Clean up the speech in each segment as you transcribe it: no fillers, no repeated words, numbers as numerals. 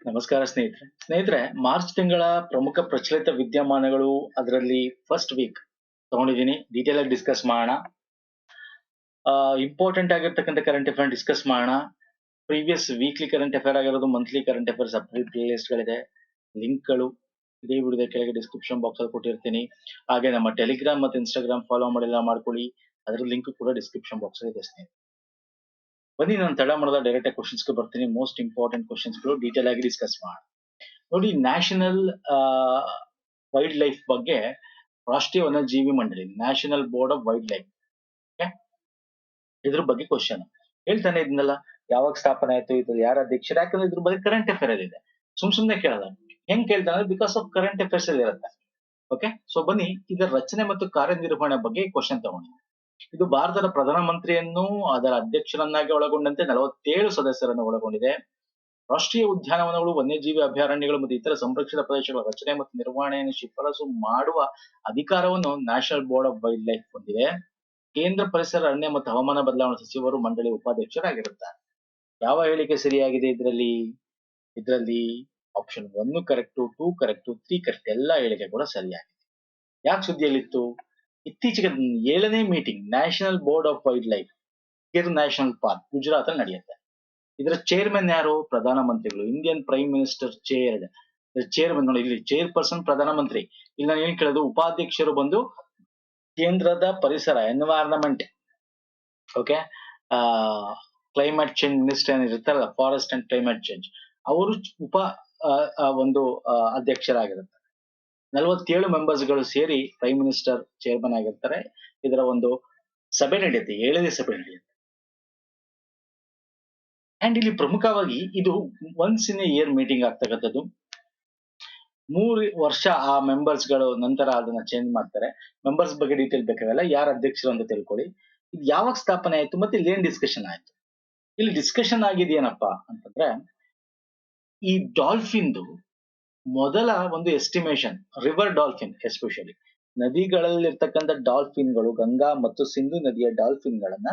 ನಮಸ್ಕಾರ ಸ್ನೇಹಿತರೆ ಮಾರ್ಚ್ ತಿಂಗಳ ಪ್ರಮುಖ ಪ್ರಚಲಿತ ವಿದ್ಯಮಾನಗಳು ಅದರಲ್ಲಿ ಫಸ್ಟ್ ವೀಕ್ ತಗೊಂಡಿದ್ದೀನಿ. ಡೀಟೇಲ್ ಆಗಿ ಡಿಸ್ಕಸ್ ಮಾಡೋಣ. ಇಂಪಾರ್ಟೆಂಟ್ ಆಗಿರ್ತಕ್ಕಂಥ ಕರೆಂಟ್ ಅಫೇರ್ ಡಿಸ್ಕಸ್ ಮಾಡೋಣ. ಪ್ರೀವಿಯಸ್ ವೀಕ್ಲಿ ಕರೆಂಟ್ ಅಫೇರ್ ಆಗಿರೋದು, monthly current affair separate play list ಗಳಿದೆ. ಲಿಂಕ್ಗಳು ಇದೇ ವಿಡಿಯೋದ ಕೆಳಗೆ ಡಿಸ್ಕ್ರಿಪ್ಷನ್ ಬಾಕ್ಸ್ ಅಲ್ಲಿ ಕೊಟ್ಟಿರ್ತೀನಿ. ಹಾಗೆ ನಮ್ಮ ಟೆಲಿಗ್ರಾಮ್ ಮತ್ತು ಇನ್ಸ್ಟಾಗ್ರಾಮ್ ಫಾಲೋ ಮಾಡಿಲ್ಲ ಮಾಡ್ಕೊಳ್ಳಿ, ಅದರ ಲಿಂಕ್ ಕೂಡ ಡಿಸ್ಕ್ರಿಪ್ಷನ್ ಬಾಕ್ಸ್ ಅಲ್ಲಿ ಇದೆ ಸ್ನೇಹಿತರೆ. ಬನ್ನಿ, ನಾನು ತಡ ಮಾಡಿದ ಡೈರೆಕ್ಟ್ ಆಗಿ ಕ್ವಶನ್ಸ್ ಬರ್ತೀನಿ. ಮೋಸ್ಟ್ ಇಂಪಾರ್ಟೆಂಟ್ ಕ್ವಶನ್ಸ್ ಗಳು ಡೀಟೇಲ್ ಆಗಿ ಡಿಸ್ಕಸ್ ಮಾಡೋಣ. ನೋಡಿ, ನ್ಯಾಷನಲ್ ವೈಲ್ಡ್ ಲೈಫ್ ಬಗ್ಗೆ ರಾಷ್ಟ್ರೀಯ ವನ್ಯಜೀವಿ ಮಂಡಳಿ, national board of wild life, ಇದ್ರ ಬಗ್ಗೆ ಕ್ವಶನ್ ಹೇಳ್ತಾನೆ ಇದನ್ನೆಲ್ಲ. ಯಾವಾಗ ಸ್ಥಾಪನೆ ಆಯ್ತು, ಇದ್ರ ಯಾರ ಅಧ್ಯಕ್ಷರು? ಯಾಕಂದ್ರೆ ಇದ್ರ ಬಗ್ಗೆ ಕರೆಂಟ್ ಅಫೇರ್ ಅಲ್ಲಿ ಇದೆ. ಸುಮ್ನೆ ಕೇಳಲ್ಲ. ಹೆಂಗ್ ಕೇಳ್ತಾನೆ? ಬಿಕಾಸ್ ಆಫ್ ಕರೆಂಟ್ ಅಫೇರ್ಸ್ ಅಲ್ಲಿ ಇರುತ್ತೆ. ಓಕೆ, ಸೊ ಬನ್ನಿ, ಇದರ ರಚನೆ ಮತ್ತು ಕಾರ್ಯನಿರ್ವಹಣೆ ಬಗ್ಗೆ ಕ್ವಶನ್ ತಗೊಂಡಿ. ಇದು ಭಾರತದ ಪ್ರಧಾನಮಂತ್ರಿಯನ್ನು ಅದರ ಅಧ್ಯಕ್ಷರನ್ನಾಗಿ ಒಳಗೊಂಡಂತೆ 47 ಸದಸ್ಯರನ್ನು ಒಳಗೊಂಡಿದೆ. ರಾಷ್ಟ್ರೀಯ ಉದ್ಯಾನವನಗಳು, ವನ್ಯಜೀವಿ ಅಭಯಾರಣ್ಯಗಳು ಮತ್ತು ಇತರ ಸಂರಕ್ಷಿತ ಪ್ರದೇಶಗಳ ರಚನೆ ಮತ್ತು ನಿರ್ವಹಣೆಯನ್ನು ಶಿಫಾರಸು ಮಾಡುವ ಅಧಿಕಾರವನ್ನು national board of wild life ಹೊಂದಿದೆ. ಕೇಂದ್ರ ಪರಿಸರ, ಅರಣ್ಯ ಮತ್ತು ಹವಾಮಾನ ಬದಲಾವಣೆ ಸಚಿವರು ಮಂಡಳಿ ಉಪಾಧ್ಯಕ್ಷರಾಗಿರುತ್ತಾರೆ. ಯಾವ ಹೇಳಿಕೆ ಸರಿಯಾಗಿದೆ ಇದರಲ್ಲಿ ಆಪ್ಷನ್ 1 ಕರೆಕ್ಟ್, 2 ಕರೆಕ್ಟ್, 3 ಕರೆಕ್ಟ್. ಎಲ್ಲಾ ಹೇಳಿಕೆ ಕೂಡ ಸರಿಯಾಗಿದೆ. ಯಾಕೆ ಸುದ್ದಿಯಲ್ಲಿತ್ತು? ಇತ್ತೀಚೆಗೆ 7ನೇ meeting national board of wild life Gir national park Gujarat ಅಲ್ಲಿ ನಡೆಯುತ್ತೆ. ಇದರ ಚೇರ್ಮನ್ ಯಾರು? ಪ್ರಧಾನಮಂತ್ರಿಗಳು. Indian prime minister chairman. ನೋಡಿ, ಇಲ್ಲಿ ಚೇರ್ಪರ್ಸನ್ ಪ್ರಧಾನಮಂತ್ರಿ. ಇಲ್ಲಿ ನಾನು ಏನ್ ಕೇಳೋದು, ಉಪಾಧ್ಯಕ್ಷರು ಬಂದು ಕೇಂದ್ರದ ಪರಿಸರ, environment, okay, climate change minister ಏನಿರ್ತಾರಲ್ಲ, ಫಾರೆಸ್ಟ್ ಅಂಡ್ ಕ್ಲೈಮೇಟ್ ಚೇಂಜ್, ಅವರು ಒಂದು ಅಧ್ಯಕ್ಷರಾಗಿರುತ್ತಾರೆ. 47 ಮೆಂಬರ್ಸ್ ಗಳು ಸೇರಿ ಪ್ರೈಮ್ ಮಿನಿಸ್ಟರ್ ಚೇರ್ಮನ್ ಆಗಿರ್ತಾರೆ. ಇದರ ಒಂದು ಸಭೆ ನಡೆಯುತ್ತೆ, 7ನೇ ಸಭೆ ನಡೆಯುತ್ತೆ. ಅಂಡ್ ಇಲ್ಲಿ ಪ್ರಮುಖವಾಗಿ ಇದು once in a year meeting ಆಗ್ತಕ್ಕಂಥದ್ದು. 3 ವರ್ಷ ಆ ಮೆಂಬರ್ಸ್ ಗಳು ನಂತರ ಅದನ್ನ ಚೇಂಜ್ ಮಾಡ್ತಾರೆ. ಮೆಂಬರ್ಸ್ ಬಗ್ಗೆ ಡೀಟೇಲ್ ಬೇಕಾಗಲ್ಲ, ಯಾರ ಅಧ್ಯಕ್ಷರು ಅಂತ ತಿಳ್ಕೊಳ್ಳಿ. ಇದು ಯಾವಾಗ ಸ್ಥಾಪನೆ ಆಯ್ತು ಮತ್ತೆ ಇಲ್ಲಿ ಏನ್ ಡಿಸ್ಕಷನ್ ಆಯ್ತು? ಇಲ್ಲಿ ಡಿಸ್ಕಷನ್ ಆಗಿದೆಯೇನಪ್ಪಾ ಅಂತಂದ್ರೆ, ಈ ಡಾಲ್ಫಿನ್ದು ಮೊದಲ ಒಂದು ಎಸ್ಟಿಮೇಶನ್, ರಿವರ್ ಡಾಲ್ಫಿನ್ ಎಸ್ಪೆಷಲಿ ನದಿಗಳಲ್ಲಿರ್ತಕ್ಕಂಥ ಡಾಲ್ಫಿನ್ಗಳು, ಗಂಗಾ ಮತ್ತು ಸಿಂಧು ನದಿಯ ಡಾಲ್ಫಿನ್ ಗಳನ್ನ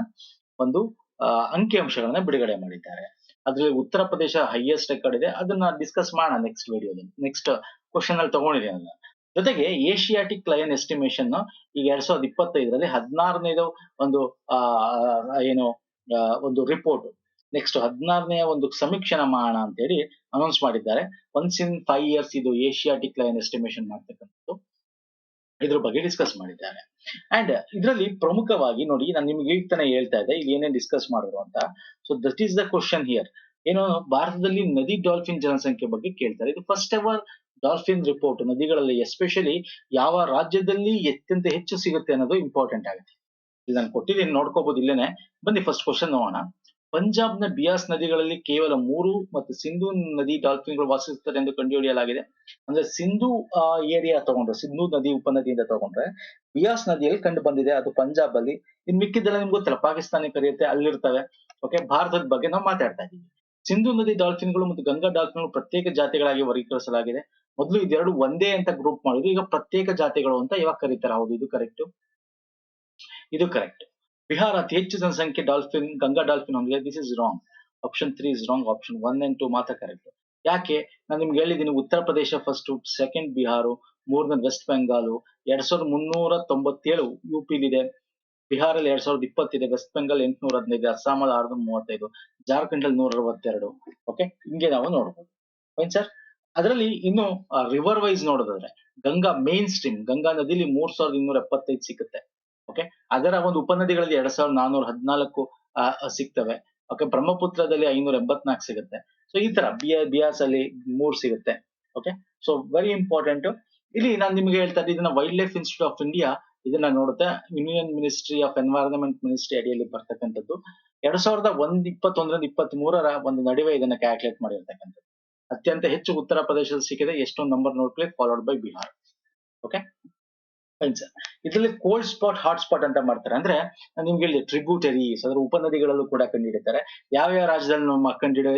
ಒಂದು ಅಂಕಿಅಂಶಗಳನ್ನ ಬಿಡುಗಡೆ ಮಾಡಿದ್ದಾರೆ. ಅದ್ರಲ್ಲಿ ಉತ್ತರ ಪ್ರದೇಶ ಹೈಯೆಸ್ಟ್ ರೆಕಾರ್ಡ್ ಇದೆ. ಅದನ್ನ ಡಿಸ್ಕಸ್ ಮಾಡೋಣ ನೆಕ್ಸ್ಟ್ ವಿಡಿಯೋದಲ್ಲಿ, ನೆಕ್ಸ್ಟ್ ಕ್ವಶನ್ ಅಲ್ಲಿ ತಗೊಂಡಿದ್ದೀನಿ. ಜೊತೆಗೆ ಏಷಿಯಾಟಿಕ್ ಲಯನ್ ಎಸ್ಟಿಮೇಶನ್ ಈಗ 2025ರಲ್ಲಿ 16ನೇದು ಒಂದು ಒಂದು ರಿಪೋರ್ಟ್, ನೆಕ್ಸ್ಟ್ 16ನೇ ಒಂದು ಸಮೀಕ್ಷೆನ ಮಾಡೋಣ ಅಂತ ಹೇಳಿ ಅನೌನ್ಸ್ ಮಾಡಿದ್ದಾರೆ. ಒನ್ಸ್ ಇನ್ 5 years ಇದು ಏಷಿಯಾಟಿಕ್ ಲಯನ್ ಎಸ್ಟಿಮೇಶನ್ ಮಾಡ್ತಕ್ಕಂಥದ್ದು. ಇದ್ರ ಬಗ್ಗೆ ಡಿಸ್ಕಸ್ ಮಾಡಿದ್ದಾರೆ. ಅಂಡ್ ಇದರಲ್ಲಿ ಪ್ರಮುಖವಾಗಿ ನೋಡಿ, ನಾನು ನಿಮ್ಗೆ ಈಗ ತಾನೇ ಹೇಳ್ತಾ ಇದ್ದೆ ಇಲ್ಲಿ ಏನೇನ್ ಡಿಸ್ಕಸ್ ಮಾಡಿದ್ರು ಅಂತ. So that is the question here. ಏನು, ಭಾರತದಲ್ಲಿ ನದಿ ಡಾಲ್ಫಿನ್ ಜನಸಂಖ್ಯೆ ಬಗ್ಗೆ ಕೇಳ್ತಾರೆ. ಇದು ಫಸ್ಟ್ ಎವರ್ ಡಾಲ್ಫಿನ್ ರಿಪೋರ್ಟ್. ನದಿಗಳಲ್ಲಿ ಎಸ್ಪೆಷಲಿ ಯಾವ ರಾಜ್ಯದಲ್ಲಿ ಅತ್ಯಂತ ಹೆಚ್ಚು ಸಿಗುತ್ತೆ ಅನ್ನೋದು ಇಂಪಾರ್ಟೆಂಟ್ ಆಗುತ್ತೆ. ಇಲ್ಲಿ ನಾನು ಕೊಟ್ಟಿದ್ದೀನಿ, ನೋಡ್ಕೋಬಹುದು ಇಲ್ಲೇನೆ. ಬನ್ನಿ ಫಸ್ಟ್ ಕ್ವಶನ್ ನೋಡೋಣ. ಪಂಜಾಬ್ನ ಬಿಯಾಸ್ ನದಿಗಳಲ್ಲಿ ಕೇವಲ 3 ಮತ್ತು ಸಿಂಧೂ ನದಿ ಡಾಲ್ಫಿನ್ಗಳು ವಾಸಿಸುತ್ತಾರೆ ಎಂದು ಕಂಡುಹಿಡಿಯಲಾಗಿದೆ. ಅಂದ್ರೆ ಸಿಂಧೂ ಏರಿಯಾ ತಗೊಂಡ್ರೆ, ಸಿಂಧೂ ನದಿ ಉಪನದಿಯಿಂದ ತಗೊಂಡ್ರೆ ಬಿಯಾಸ್ ನದಿಯಲ್ಲಿ ಕಂಡು ಬಂದಿದೆ, ಅದು ಪಂಜಾಬ್ ಅಲ್ಲಿ. ಇನ್ ಮಿಕ್ಕಿದ್ದೆಲ್ಲ ನಿಮ್ಗೆ ಗೊತ್ತಲ್ಲ, ಪಾಕಿಸ್ತಾನಿ ಕರೆಯುತ್ತೆ, ಅಲ್ಲಿರ್ತವೆ. ಓಕೆ, ಭಾರತದ ಬಗ್ಗೆ ನಾವು ಮಾತಾಡ್ತಾ ಇದ್ದೀವಿ. ಸಿಂಧೂ ನದಿ ಡಾಲ್ಫಿನ್ಗಳು ಮತ್ತು ಗಂಗಾ ಡಾಲ್ಫಿನ್ಗಳು ಪ್ರತ್ಯೇಕ ಜಾತಿಗಳಾಗಿ ವರ್ಗೀಕರಿಸಲಾಗಿದೆ. ಮೊದಲು ಇದೆರಡು ಒಂದೇ ಅಂತ ಗ್ರೂಪ್ ಮಾಡಿದ್ರು, ಈಗ ಪ್ರತ್ಯೇಕ ಜಾತಿಗಳು ಅಂತ ಇವಾಗ ಕರೀತಾರೆ. ಹೌದು, ಇದು ಕರೆಕ್ಟ್. ಬಿಹಾರ ಅತಿ ಹೆಚ್ಚು ಜನಸಂಖ್ಯೆ ಗಂಗಾ ಡಾಲ್ಫಿನ್ ಹೊಂದಿದೆ. This is wrong. Option 3 is wrong. Option 1 and 2 ಮಾತ್ರ ಕರೆಕ್ಟ್. ಯಾಕೆ? ನಾನು ನಿಮ್ಗೆ ಹೇಳಿದ್ದೀನಿ, ಉತ್ತರ ಪ್ರದೇಶ ಫಸ್ಟ್, ಸೆಕೆಂಡ್ ಬಿಹಾರ, 3ನೇ ವೆಸ್ಟ್ ಬೆಂಗಾಲ್. 2397 ಯುಪಿಲಿದೆ. ಬಿಹಾರಲ್ಲಿ 2020 ಇದೆ. ವೆಸ್ಟ್ ಬೆಂಗಾಲ್ 815, ಅಸ್ಸಾಂ 635, ಜಾರ್ಖಂಡ್ ಅಲ್ಲಿ 162. ಓಕೆ, ಹಿಂಗೆ ನಾವು ನೋಡ್ಬೋದು. Fine sir. ಅದರಲ್ಲಿ ಇನ್ನು ರಿವರ್ ವೈಸ್ ನೋಡೋದಾದ್ರೆ, ಗಂಗಾ ಮೇನ್ ಸ್ಟ್ರೀಮ್, ಗಂಗಾ ನದಿಲಿ 3275 ಸಿಗುತ್ತೆ. ಓಕೆ, ಅದರ ಒಂದು ಉಪನದಿಗಳಲ್ಲಿ 2414 ಸಿಗ್ತವೆ. ಓಕೆ, ಬ್ರಹ್ಮಪುತ್ರದಲ್ಲಿ 584 ಸಿಗುತ್ತೆ. ಸೊ ಈ ತರ ಬಿಯಾಸ್ ಅಲ್ಲಿ 3 ಸಿಗುತ್ತೆ. Okay, so very important. ಇಲ್ಲಿ ನಾನು ನಿಮ್ಗೆ ಹೇಳ್ತಾ ಇದ್ದೀನಿ, ಇದನ್ನ wild life institute of India ಇದನ್ನ ನೋಡುತ್ತೆ. Union ministry of environment ministry ಅಡಿಯಲ್ಲಿ ಬರ್ತಕ್ಕಂಥದ್ದು. 2021-23ರ ಒಂದು ನಡುವೆ ಇದನ್ನ ಕ್ಯಾಲ್ಕುಲೇಟ್ ಮಾಡಿರ್ತಕ್ಕಂಥದ್ದು. ಅತ್ಯಂತ ಹೆಚ್ಚು ಉತ್ತರ ಪ್ರದೇಶದಲ್ಲಿ ಸಿಕ್ಕಿದೆ. ಎಷ್ಟೊಂದು ನಂಬರ್ ನೋಡ್ಕೊಳ್ಳಿ, followed by Bihar. Okay fine sir. ಇದರಲ್ಲಿ ಕೋಲ್ಡ್ ಸ್ಪಾಟ್, ಹಾಟ್ ಸ್ಪಾಟ್ ಅಂತ ಮಾಡ್ತಾರೆ. ಅಂದ್ರೆ ನಿಮ್ಗೆ ಹೇಳಿ ಟ್ರಿಬ್ಯೂಟರೀಸ್, ಅದರ ಉಪನದಿಗಳಲ್ಲೂ ಕೂಡ ಕಂಡುಹಿಡಿತಾರೆ. ಯಾವ ರಾಜ್ಯದಲ್ಲಿ ನಮ್ಮ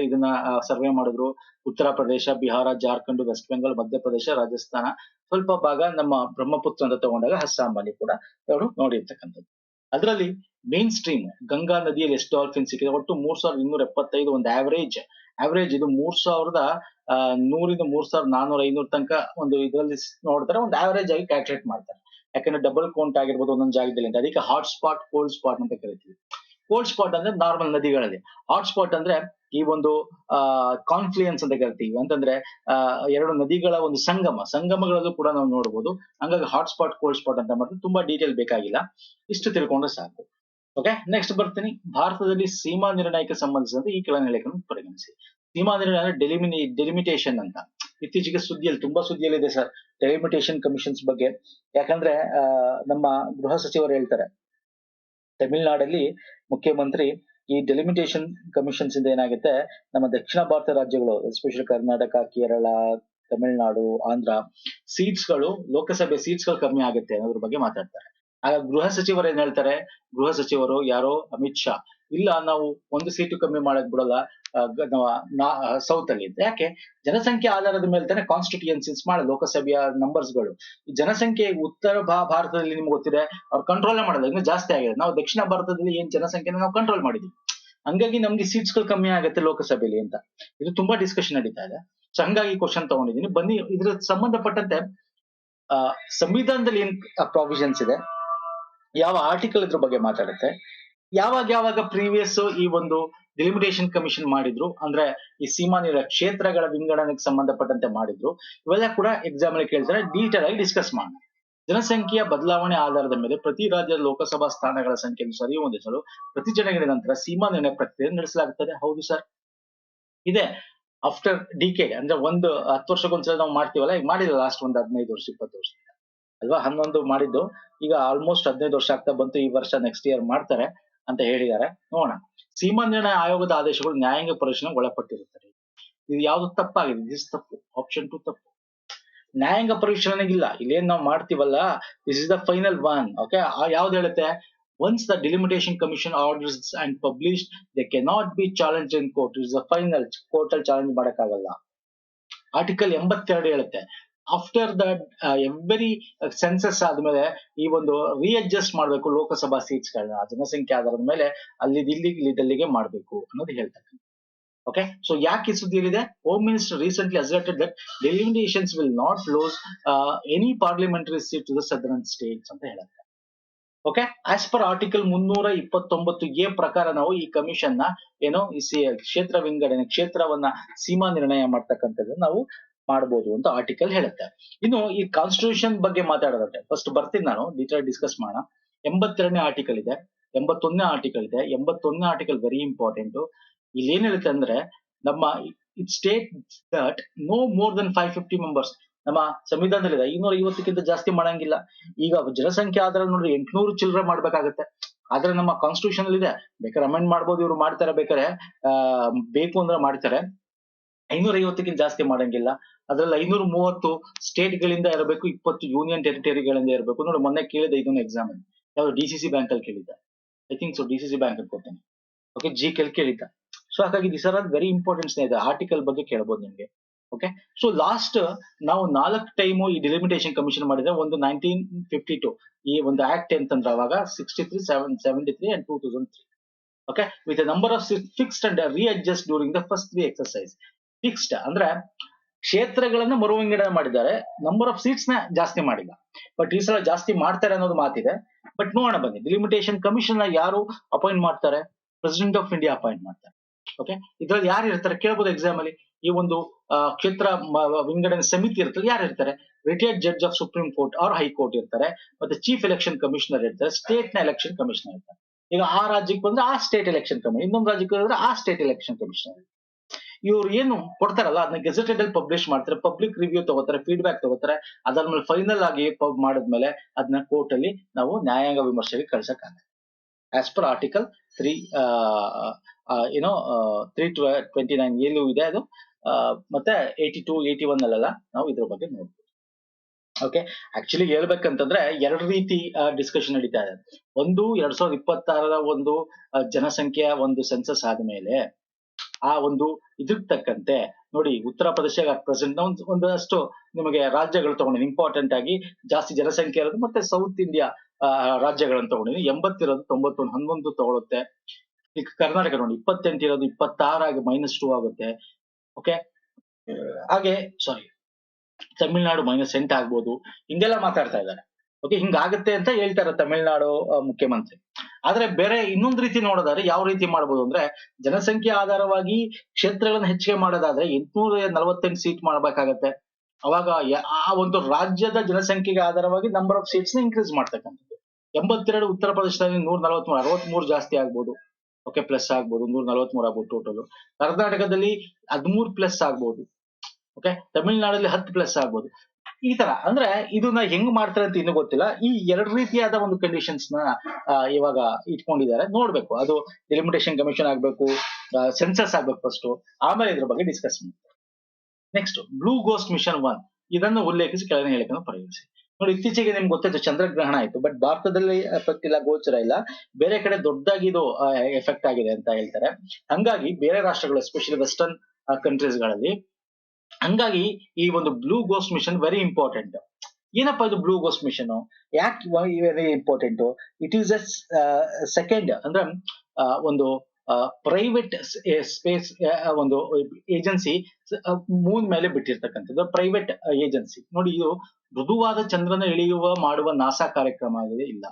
ಇದನ್ನ ಸರ್ವೆ ಮಾಡಿದ್ರು? ಉತ್ತರ ಪ್ರದೇಶ, ಬಿಹಾರ, ಜಾರ್ಖಂಡ್, ವೆಸ್ಟ್ ಬೆಂಗಾಲ್, ಮಧ್ಯಪ್ರದೇಶ, ರಾಜಸ್ಥಾನ, ಸ್ವಲ್ಪ ಭಾಗ ನಮ್ಮ ಬ್ರಹ್ಮಪುತ್ರ ಅಂತ ತಗೊಂಡಾಗ ಅಸ್ಸಾಂ ಅಲ್ಲಿ ಕೂಡ ಅವರು ನೋಡಿರ್ತಕ್ಕಂಥದ್ದು. ಅದರಲ್ಲಿ ಮೇನ್ ಸ್ಟ್ರೀಮ್ ಗಂಗಾ ನದಿಯಲ್ಲಿ ಎಷ್ಟು ಡಾಲ್ಫಿನ್ ಸಿಕ್ಕಿದೆ? ಒಟ್ಟು 3275 ಒಂದು ಆವರೇಜ್ ಆವರೇಜ್ ಇದು 3,100 3,400 500 ತನಕ ಒಂದು ಇದರಲ್ಲಿ ನೋಡ್ತಾರೆ, ಒಂದು ಆವರೇಜ್ ಆಗಿ ಕ್ಯಾಲ್ಕುಲೇಟ್ ಮಾಡ್ತಾರೆ. ಯಾಕಂದ್ರೆ ಡಬಲ್ ಕೌಂಟ್ ಆಗಿರ್ಬೋದು ಒಂದೊಂದು ಜಾಗದಲ್ಲಿ ಅಂತ. ಅದಕ್ಕೆ ಹಾಟ್ ಸ್ಪಾಟ್, ಕೋಲ್ಡ್ ಸ್ಪಾಟ್ ಅಂತ ಕರಿತೀವಿ. ಕೋಲ್ಡ್ ಸ್ಪಾಟ್ ಅಂದ್ರೆ ನಾರ್ಮಲ್ ನದಿಗಳಲ್ಲಿ, ಹಾಟ್ ಸ್ಪಾಟ್ ಅಂದ್ರೆ ಈ ಒಂದು ಕಾನ್ಫ್ಲುಯೆನ್ಸ್ ಅಂತ ಕರಿತೀವಿ. ಅಂತಂದ್ರೆ ಎರಡು ನದಿಗಳ ಒಂದು ಸಂಗಮಗಳಲ್ಲೂ ಕೂಡ ನಾವು ನೋಡಬಹುದು. ಹಂಗಾಗಿ ಹಾಟ್ ಸ್ಪಾಟ್, ಕೋಲ್ಡ್ ಸ್ಪಾಟ್ ಅಂತ ಮಾಡ್ತೀವಿ. ತುಂಬಾ ಡೀಟೇಲ್ ಬೇಕಾಗಿಲ್ಲ, ಇಷ್ಟು ತಿಳ್ಕೊಂಡ್ರೆ ಸಾಕು. ಓಕೆ, ನೆಕ್ಸ್ಟ್ ಬರ್ತೀನಿ. ಭಾರತದಲ್ಲಿ ಸೀಮಾ ನಿರ್ಣಯಕ್ಕೆ ಸಂಬಂಧಿಸಿದಂತೆ ಈ ಕೆಳಗಿನ ಪರಿಗಣಿಸಿ. ಸೀಮಾ ನಿರ್ಣಯ ಅಂದ್ರೆ ಡೆಲಿಮಿಟೇಷನ್ ಅಂತ. ಇತ್ತೀಚೆಗೆ ಸುದ್ದಿಯಲ್ಲಿ, ತುಂಬಾ ಸುದ್ದಿಯಲ್ಲಿದೆ ಸರ್ ಡೆಲಿಮಿಟೇಷನ್ ಕಮಿಷನ್ಸ್ ಬಗ್ಗೆ. ಯಾಕಂದ್ರೆ ನಮ್ಮ ಗೃಹ ಸಚಿವರು ಹೇಳ್ತಾರೆ, ತಮಿಳುನಾಡಲ್ಲಿ ಮುಖ್ಯಮಂತ್ರಿ ಈ ಡೆಲಿಮಿಟೇಷನ್ ಕಮಿಷನ್ಸ್ ಇಂದ ಏನಾಗುತ್ತೆ, ನಮ್ಮ ದಕ್ಷಿಣ ಭಾರತ ರಾಜ್ಯಗಳು ಎಸ್ಪೆಷಲಿ ಕರ್ನಾಟಕ, ಕೇರಳ, ತಮಿಳುನಾಡು, ಆಂಧ್ರ ಸೀಟ್ಸ್ ಗಳು, ಲೋಕಸಭೆ ಸೀಟ್ಸ್ ಗಳು ಕಮ್ಮಿ ಆಗುತ್ತೆ ಅನ್ನೋದ್ರ ಬಗ್ಗೆ ಮಾತಾಡ್ತಾರೆ. ಆಗ ಗೃಹ ಸಚಿವರು ಏನ್ ಹೇಳ್ತಾರೆ, ಗೃಹ ಸಚಿವರು ಯಾರೋ ಅಮಿತ್ ಶಾ, ಇಲ್ಲ ನಾವು ಒಂದು ಸೀಟು ಕಮ್ಮಿ ಮಾಡಕ್ ಬಿಡಲ್ಲ ಸೌತ್ ಅಲ್ಲಿ. ಯಾಕೆ? ಜನಸಂಖ್ಯೆ ಆಧಾರದ ಮೇಲೆ ತಾನೇ ಕಾನ್ಸ್ಟಿಟ್ಯೂಯನ್ಸೀಸ್ ಮಾಡಿ ಲೋಕಸಭೆಯ ನಂಬರ್ಸ್ ಗಳು. ಈ ಜನಸಂಖ್ಯೆ ಉತ್ತರ ಭಾರತದಲ್ಲಿ ನಿಮ್ಗೆ ಗೊತ್ತಿದೆ ಅವ್ರು ಕಂಟ್ರೋಲ್ ಮಾಡೋದು ಇನ್ನೂ ಜಾಸ್ತಿ ಆಗಿದೆ. ನಾವು ದಕ್ಷಿಣ ಭಾರತದಲ್ಲಿ ಏನ್ ಜನಸಂಖ್ಯೆನ ನಾವು ಕಂಟ್ರೋಲ್ ಮಾಡಿದ್ವಿ, ಹಂಗಾಗಿ ನಮ್ಗೆ ಸೀಟ್ಸ್ ಗಳು ಕಮ್ಮಿ ಆಗುತ್ತೆ ಲೋಕಸಭೆಯಲ್ಲಿ ಅಂತ. ಇದು ತುಂಬಾ ಡಿಸ್ಕಷನ್ ನಡೀತಾ ಇದೆ. ಸೊ ಹಂಗಾಗಿ ಕ್ವಶನ್ ತಗೊಂಡಿದ್ದೀನಿ. ಬನ್ನಿ ಇದ್ರ ಸಂಬಂಧಪಟ್ಟಂತೆ ಸಂವಿಧಾನದಲ್ಲಿ ಏನ್ ಪ್ರಾವಿಷನ್ಸ್ ಇದೆ, ಯಾವ ಆರ್ಟಿಕಲ್ ಇದ್ರ ಬಗ್ಗೆ ಮಾತಾಡುತ್ತೆ, ಯಾವಾಗ ಪ್ರೀವಿಯಸ್ ಈ ಒಂದು ಡೆಲಿಮಿಟೇಷನ್ ಕಮಿಷನ್ ಮಾಡಿದ್ರು, ಅಂದ್ರೆ ಈ ಸೀಮಾ ಕ್ಷೇತ್ರಗಳ ವಿಂಗಡಣೆಗೆ ಸಂಬಂಧಪಟ್ಟಂತೆ ಮಾಡಿದ್ರು, ಇವೆಲ್ಲ ಕೂಡ ಎಕ್ಸಾಮ್ ಅಲ್ಲಿ ಕೇಳ್ತಾರೆ. ಡೀಟೇಲ್ ಆಗಿ ಡಿಸ್ಕಸ್ ಮಾಡೋಣ. ಜನಸಂಖ್ಯೆಯ ಬದಲಾವಣೆ ಆಧಾರದ ಮೇಲೆ ಪ್ರತಿ ರಾಜ್ಯದ ಲೋಕಸಭಾ ಸ್ಥಾನಗಳ ಸಂಖ್ಯೆಯನ್ನು ಸರಿ ಹೊಂದಿಸಲು ಪ್ರತಿ ಜನಗಣತಿ ನಂತರ ಸೀಮಾ ನಿರ್ಣಯ ಪ್ರಕ್ರಿಯೆ ನಡೆಸಲಾಗುತ್ತದೆ. ಹೌದು ಸರ್, ಇದೆ. ಆಫ್ಟರ್ ಡಿಕೇಡ್ ಅಂದ್ರೆ ಒಂದು 10 ವರ್ಷಕ್ಕೊಂದ್ಸಲ ನಾವು ಮಾಡ್ತೀವಲ್ಲ, ಈಗ ಮಾಡಿಲ್ಲ ಲಾಸ್ಟ್ ಒಂದು 15 ವರ್ಷ 20 ವರ್ಷ ಅಲ್ವಾ, 11 ಮಾಡಿದ್ದು ಈಗ ಆಲ್ಮೋಸ್ಟ್ 15 ವರ್ಷ ಆಗ್ತಾ ಬಂತು. ಈ ವರ್ಷ ನೆಕ್ಸ್ಟ್ ಇಯರ್ ಮಾಡ್ತಾರೆ ಅಂತ ಹೇಳಿದ್ದಾರೆ. ನೋಡೋಣ. ಸೀಮಾ ನಿರ್ಣಯ ಆಯೋಗದ ಆದೇಶಗಳು ನ್ಯಾಯಾಂಗ ಪರಿಶೀಲನೆಗೆ ಒಳಪಟ್ಟಿರುತ್ತದೆ. ಇದು ಯಾವ್ದು ತಪ್ಪಾಗಿದೆ, ದಿಸ್ ತಪ್ಪು, ಆಪ್ಷನ್ 2 ತಪ್ಪು. ನ್ಯಾಯಾಂಗ ಪರಿಶೀಲನೆಗಿಲ್ಲ, ಇಲ್ಲೇನ್ ನಾವು ಮಾಡ್ತೀವಲ್ಲ, this is the final one. Okay, ಯಾವ್ದು ಹೇಳುತ್ತೆ, once the delimitation commission orders and published they cannot be challenge in court. Is the final, court ಅಲ್ಲಿ ಚಾಲೆಂಜ್ ಮಾಡಕ್ಕಾಗಲ್ಲ. ಆರ್ಟಿಕಲ್ 82 ಹೇಳುತ್ತೆ, ಆಫ್ಟರ್ ದಟ್ ಎವ್ರಿ ಸೆನ್ಸಸ್ ಆದ್ಮೇಲೆ ಈ ಒಂದು ರೀಅಡ್ಜಸ್ಟ್ ಮಾಡ್ಬೇಕು ಲೋಕಸಭಾ ಸೀಟ್ಸ್ ಗಳನ್ನ ಜನಸಂಖ್ಯೆ ಆಧಾರದ ಮೇಲೆ, ಇಲ್ಲಿಗೆ ಮಾಡ್ಬೇಕು ಅನ್ನೋದು ಹೇಳ್ತಾರೆ. ಓಕೆ, ಸೊ ಯಾಕೆ ಸುದ್ದಿಯಲ್ಲಿದೆ, home minister recently asserted that delimitations will not lose any parliamentary seat to the southern states ಅಂತ ಹೇಳುತ್ತೆ. Okay, as per article 329A ಪ್ರಕಾರ ನಾವು ಈ ಕಮಿಷನ್ ನ ಏನೋ ಈ ಕ್ಷೇತ್ರ ವಿಂಗಡಣೆ, ಕ್ಷೇತ್ರವನ್ನ ಸೀಮಾ ನಿರ್ಣಯ ಮಾಡ್ತಕ್ಕಂಥದ್ದು ನಾವು ಮಾಡಬಹುದು ಅಂತ ಆರ್ಟಿಕಲ್ ಹೇಳುತ್ತೆ. ಇನ್ನು ಈ ಕಾನ್ಸ್ಟಿಟ್ಯೂಷನ್ ಬಗ್ಗೆ ಮಾತಾಡೋದಂತೆ ಫಸ್ಟ್ ಬರ್ತೀನಿ ನಾನು, ಡೀಟೇಲ್ ಡಿಸ್ಕಸ್ ಮಾಡೋಣ. 82ನೇ ಆರ್ಟಿಕಲ್ ಇದೆ, 81ನೇ ಆರ್ಟಿಕಲ್ ಇದೆ. 81ನೇ ಆರ್ಟಿಕಲ್ ವೆರಿ ಇಂಪಾರ್ಟೆಂಟ್. ಇಲ್ಲಿ ಏನ್ ಹೇಳುತ್ತೆ ಅಂದ್ರೆ, ನಮ್ಮ it state that no more than 550 members. ನಮ್ಮ ಸಂವಿಧಾನದಲ್ಲಿದೆ 550ಕ್ಕಿಂತ ಜಾಸ್ತಿ ಮಾಡಂಗಿಲ್ಲ. ಈಗ ಜನಸಂಖ್ಯೆ ಆಧಾರ ನೋಡ್ರಿ 800 ಚಿಲ್ಲರೆ ಮಾಡ್ಬೇಕಾಗತ್ತೆ. ಆದ್ರೆ ನಮ್ಮ ಕಾನ್ಸ್ಟಿಟ್ಯೂಷನ್ ಅಲ್ಲಿ ಇದೆ, ಬೇಕಾದ್ರೆ ಅಮೆಂಡ್ ಮಾಡ್ಬೋದು, ಇವ್ರು ಮಾಡ್ತಾರೆ, ಬೇಕಾದ್ರೆ ಬೇಕು ಅಂದ್ರೆ ಮಾಡ್ತಾರೆ. 550ಕ್ಕಿಂತ ಜಾಸ್ತಿ ಮಾಡಂಗಿಲ್ಲ. ಅದ್ರಲ್ಲಿ 530 ಸ್ಟೇಟ್ ಗಳಿಂದ ಇರಬೇಕು, 20 ಯೂನಿಯನ್ ಟೆರಿಟರಿಗಳಿಂದ ಇರಬೇಕು. ನೋಡಿ ಮೊನ್ನೆ ಕೇಳಿದೆ ಇದನ್ನು ಎಕ್ಸಾಮ್ ಅಲ್ಲಿ, ಯಾವ್ದು DCC ಬ್ಯಾಂಕ್ ಅಲ್ಲಿ ಕೇಳಿದ್ದ, I think so DCC bank ಅಲ್ಲಿ ಕೊಡ್ತೇನೆ. ಓಕೆ, GK ಕೇಳಿದ್ದ. ಸೊ ಹಾಗಾಗಿ ದಿಸ್ ಆರ್ ವೆರಿ ಇಂಪಾರ್ಟೆಂಟ್ ಸ್ನೇಹಿತ, ಆರ್ಟಿಕಲ್ ಬಗ್ಗೆ ಕೇಳಬಹುದು ನಿಮ್ಗೆ. ಓಕೆ, ಸೊ ಲಾಸ್ಟ್ ನಾವು 4 ಟೈಮು ಈ ಡೆಲಿಮಿಟೇಷನ್ ಕಮಿಷನ್ ಮಾಡಿದ್ರೆ, ಒಂದು 1952 ಈ ಒಂದು ಆಕ್ಟ್ ಅಂತಂದ್ರೆ ಅವಾಗ 63, 73 and 2003. Okay, with number of fixed and readjust during the first 3 exercise. Fixed ಅಂದ್ರೆ ಕ್ಷೇತ್ರಗಳನ್ನ ಮರು ವಿಂಗಡಣೆ ಮಾಡಿದ್ದಾರೆ, ನಂಬರ್ ಆಫ್ ಸೀಟ್ಸ್ ನ ಜಾಸ್ತಿ ಮಾಡಿಲ್ಲ. ಬಟ್ ಈ ಸಲ ಜಾಸ್ತಿ ಮಾಡ್ತಾರೆ ಅನ್ನೋದು ಮಾತಿದೆ. ಬಟ್ ನೋಡೋಣ ಬನ್ನಿ, ಡೆಲಿಮಿಟೇಷನ್ ಕಮಿಷನ್ ಯಾರು ಅಪಾಯಿಂಟ್ ಮಾಡ್ತಾರೆ, ಪ್ರೆಸಿಡೆಂಟ್ ಆಫ್ ಇಂಡಿಯಾ ಅಪಾಯಿಂಟ್ ಮಾಡ್ತಾರೆ. ಓಕೆ, ಇದ್ರಲ್ಲಿ ಯಾರು ಇರ್ತಾರೆ ಕೇಳ್ಬೋದು ಎಕ್ಸಾಮ್ ಅಲ್ಲಿ. ಈ ಒಂದು ಕ್ಷೇತ್ರ ವಿಂಗಡಣೆ ಸಮಿತಿ ಇರ್ತದೆ, ಯಾರು ಇರ್ತಾರೆ, retired judge of Supreme Court or high court ಇರ್ತಾರೆ, ಮತ್ತೆ ಚೀಫ್ ಎಲೆಕ್ಷನ್ ಕಮಿಷನರ್ ಇರ್ತಾರೆ, ಸ್ಟೇಟ್ ನ ಎಲೆಕ್ಷನ್ ಕಮಿಷನರ್ ಇರ್ತಾರೆ. ಈಗ ಆ ರಾಜ್ಯಕ್ಕೆ ಬಂದ್ರೆ ಆ ಸ್ಟೇಟ್ ಎಲೆಕ್ಷನ್ ಕಮಿಷನ್, ಇನ್ನೊಂದು ರಾಜ್ಯಕ್ಕೆ ಬಂದ್ರೆ ಆ ಸ್ಟೇಟ್ ಎಲೆಕ್ಷನ್ ಕಮಿಷನರ್. ಇವ್ರು ಏನು ಕೊಡ್ತಾರಲ್ಲ ಅದನ್ನ ಗೆಜೆಟೆಡ್ ಅಲ್ಲಿ ಪಬ್ಲಿಷ್ ಮಾಡ್ತಾರೆ, ಪಬ್ಲಿಕ್ ರಿವ್ಯೂ ತಗೋತಾರೆ, ಫೀಡ್ಬ್ಯಾಕ್ ತಗೋತಾರೆ. ಅದಾದ್ಮೇಲೆ ಫೈನಲ್ ಆಗಿ ಮಾಡಿದ್ಮೇಲೆ ಅದನ್ನ ಕೋರ್ಟ್ ಅಲ್ಲಿ ನಾವು ನ್ಯಾಯಾಂಗ ವಿಮರ್ಶೆಗೆ ಕಳ್ಸಕ್ಕಾಗಲ್ಲ. ಆಸ್ ಪರ್ ಆರ್ಟಿಕಲ್ 329 ಎಲ್ಲೂ ಇದೆ ಅದು. ಮತ್ತೆ 82, 81 ಅಲ್ಲೆಲ್ಲ ನಾವು ಇದ್ರ ಬಗ್ಗೆ ನೋಡ್ಬೋದು. ಓಕೆ, ಆಕ್ಚುಲಿ ಹೇಳ್ಬೇಕಂತಂದ್ರೆ 2 ರೀತಿ ಡಿಸ್ಕಷನ್ ನಡೀತಾ ಇದೆ. ಒಂದು 2026ರ ಒಂದು ಜನಸಂಖ್ಯೆಯ ಒಂದು ಸೆನ್ಸಸ್ ಆದ್ಮೇಲೆ ಆ ಒಂದು ಇದಕ್ಕೆ ತಕ್ಕಂತೆ ನೋಡಿ, ಉತ್ತರ ಪ್ರದೇಶ ಪ್ರೆಸೆಂಟ್ ಒಂದಷ್ಟು ನಿಮಗೆ ರಾಜ್ಯಗಳು ತಗೊಂಡಿನಿ, ಇಂಪಾರ್ಟೆಂಟ್ ಆಗಿ ಜಾಸ್ತಿ ಜನಸಂಖ್ಯೆ ಇರೋದು, ಮತ್ತೆ ಸೌತ್ ಇಂಡಿಯಾ ರಾಜ್ಯಗಳನ್ನು ತಗೊಂಡಿನಿ. 80 ಇರೋದು 91 11 ತಗೊಳುತ್ತೆ. ಈಗ ಕರ್ನಾಟಕ ನೋಡಿ 28 ಇರೋದು 26 ಆಗಿ -2 ಆಗುತ್ತೆ. ಓಕೆ, ಹಾಗೆ ಸಾರಿ ತಮಿಳ್ನಾಡು -8 ಆಗ್ಬೋದು. ಹಿಂಗೆಲ್ಲ ಮಾತಾಡ್ತಾ ಇದ್ದಾರೆ. ಓಕೆ, ಹಿಂಗಾಗುತ್ತೆ ಅಂತ ಹೇಳ್ತಾರೆ ತಮಿಳ್ನಾಡು ಮುಖ್ಯಮಂತ್ರಿ. ಆದ್ರೆ ಬೇರೆ ಇನ್ನೊಂದು ರೀತಿ ನೋಡೋದಾದ್ರೆ ಯಾವ ರೀತಿ ಮಾಡ್ಬೋದು ಅಂದ್ರೆ, ಜನಸಂಖ್ಯೆ ಆಧಾರವಾಗಿ ಕ್ಷೇತ್ರಗಳನ್ನ ಹೆಚ್ಚಿಗೆ ಮಾಡೋದಾದ್ರೆ 848 ಸೀಟ್ ಮಾಡ್ಬೇಕಾಗತ್ತೆ. ಅವಾಗ ಆ ಒಂದು ರಾಜ್ಯದ ಜನಸಂಖ್ಯೆಗೆ ಆಧಾರವಾಗಿ ನಂಬರ್ ಆಫ್ ಸೀಟ್ಸ್ ನ ಇನ್ಕ್ರೀಸ್ ಮಾಡ್ತಕ್ಕಂಥದ್ದು. 82 ಉತ್ತರ ಪ್ರದೇಶದಲ್ಲಿ 143, 63 ಜಾಸ್ತಿ ಆಗ್ಬೋದು. ಓಕೆ, ಪ್ಲಸ್ ಆಗ್ಬೋದು, 143 ಆಗ್ಬೋದು ಟೋಟಲ್. ಕರ್ನಾಟಕದಲ್ಲಿ 13 ಪ್ಲಸ್ ಆಗ್ಬೋದು. ಓಕೆ, ತಮಿಳ್ನಾಡಲ್ಲಿ 10 ಪ್ಲಸ್ ಆಗ್ಬೋದು. ಈ ತರ ಅಂದ್ರೆ ಇದನ್ನ ಹೆಂಗ್ ಮಾಡ್ತಾರೆ ಅಂತ ಇನ್ನೂ ಗೊತ್ತಿಲ್ಲ. ಈ ಎರಡು ರೀತಿಯಾದ ಒಂದು ಕಂಡೀಷನ್ಸ್ ನ ಇವಾಗ ಇಟ್ಕೊಂಡಿದ್ದಾರೆ. ನೋಡ್ಬೇಕು, ಅದು ಡೆಲಿಮಿಟೇಷನ್ ಕಮಿಷನ್ ಆಗ್ಬೇಕು, ಸೆನ್ಸಸ್ ಆಗ್ಬೇಕು ಫಸ್ಟ್, ಆಮೇಲೆ ಇದ್ರ ಬಗ್ಗೆ ಡಿಸ್ಕಸ್ ಮಾಡ್ತಾರೆ. ನೆಕ್ಸ್ಟ್, ಬ್ಲೂ ಗೋಸ್ಟ್ ಮಿಷನ್ 1 ಇದನ್ನು ಉಲ್ಲೇಖಿಸಿ ಕೆಳಗಿನ ಹೇಳಿಕೆಯನ್ನು ಪರಿಗಣಿಸಿ. ನೋಡಿ, ಇತ್ತೀಚೆಗೆ ನಿಮ್ಗೆ ಗೊತ್ತಾಯ್ತು ಚಂದ್ರಗ್ರಹಣ ಆಯ್ತು, ಬಟ್ ಭಾರತದಲ್ಲಿ ಎಫೆಕ್ಟ್ ಇಲ್ಲ, ಗೋಚರ ಇಲ್ಲ. ಬೇರೆ ಕಡೆ ದೊಡ್ಡದಾಗಿ ಇದು ಎಫೆಕ್ಟ್ ಆಗಿದೆ ಅಂತ ಹೇಳ್ತಾರೆ. ಹಂಗಾಗಿ ಬೇರೆ ರಾಷ್ಟ್ರಗಳು, ಎಸ್ಪೆಷಲಿ ವೆಸ್ಟರ್ನ್ ಕಂಟ್ರೀಸ್ ಗಳಲ್ಲಿ, ಹಂಗಾಗಿ ಈ ಒಂದು Blue Ghost mission very important. ಏನಪ್ಪಾ ಇದು ಬ್ಲೂ ಗೋಸ್ಟ್ ಮಿಷನ್, ಯಾಕೆ very important? It is a second ಅಂದ್ರೆ ಒಂದು ಪ್ರೈವೇಟ್ ಸ್ಪೇಸ್ ಒಂದು ಏಜೆನ್ಸಿ ಮೂನ್ ಮೇಲೆ ಬಿಟ್ಟಿರ್ತಕ್ಕಂಥದ್ದು, ಪ್ರೈವೇಟ್ ಏಜೆನ್ಸಿ. ನೋಡಿ, ಇದು ಮೃದುವಾದ ಚಂದ್ರನ ಇಳಿಯುವ ಮಾಡುವ ನಾಸಾ ಕಾರ್ಯಕ್ರಮ ಆಗಿದೆ. ಇಲ್ಲ,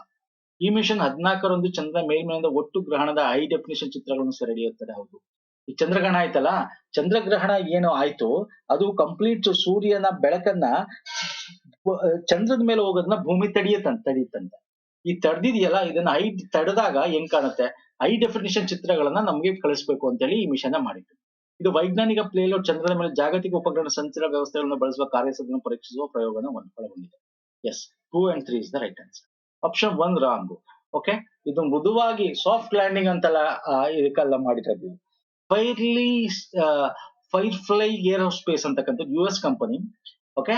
ಈ ಮಿಷನ್ 14ರಂದು ಚಂದ್ರ ಮೇಲ್ಮೈಯಿಂದ ಒಟ್ಟು ಗ್ರಹಣದ ಹೈ ಡೆಫಿನಿಷನ್ ಚಿತ್ರಗಳನ್ನು ಸೆರೆ ಹಿಡಿಯುತ್ತದೆ. ಹೌದು, ಈ ಚಂದ್ರಗ್ರಹಣ ಆಯ್ತಲ್ಲ, ಚಂದ್ರಗ್ರಹಣ ಏನು ಆಯ್ತು ಅದು ಕಂಪ್ಲೀಟ್ ಸೂರ್ಯನ ಬೆಳಕನ್ನ ಚಂದ್ರದ ಮೇಲೆ ಹೋಗೋದನ್ನ ಭೂಮಿ ತಡೆಯುತ್ತಂತೆ. ಈ ತಡೆದಿದೆಯಲ್ಲ, ಇದನ್ನ ತಡೆದಾಗ ಹೆಂಗ್ ಕಾಣುತ್ತೆ, ಹೈ ಡೆಫಿನಿಷನ್ ಚಿತ್ರಗಳನ್ನ ನಮ್ಗೆ ಕಳಿಸ್ಬೇಕು ಅಂತ ಹೇಳಿ ಈ ಮಿಷನ್ ಮಾಡಿದ್ರು. ಇದು ವೈಜ್ಞಾನಿಕ ಪ್ಲೇಲೋಡ್ ಚಂದ್ರದ ಮೇಲೆ ಜಾಗತಿಕ ಉಪಗ್ರಹ ಸಂಚಾರ ವ್ಯವಸ್ಥೆಗಳನ್ನು ಬಳಸುವ ಕಾರ್ಯಸಾಧನ ಪರೀಕ್ಷಿಸುವ ಪ್ರಯೋಗನ ಒಳಗೊಂಡಿದೆ. Yes, 2 and 3 is the right answer. Option 1 wrong. Okay, ಇದು ಮೃದುವಾಗಿ ಸಾಫ್ಟ್ ಲ್ಯಾಂಡಿಂಗ್ ಅಂತೆಲ್ಲ ಇದಕ್ಕೆಲ್ಲ ಮಾಡಿರೋದು. ಫೈರ್ಫ್ಲೈ ಏರೋಸ್ಪೇಸ್ ಅಂತಕ್ಕಂಥ US company, okay,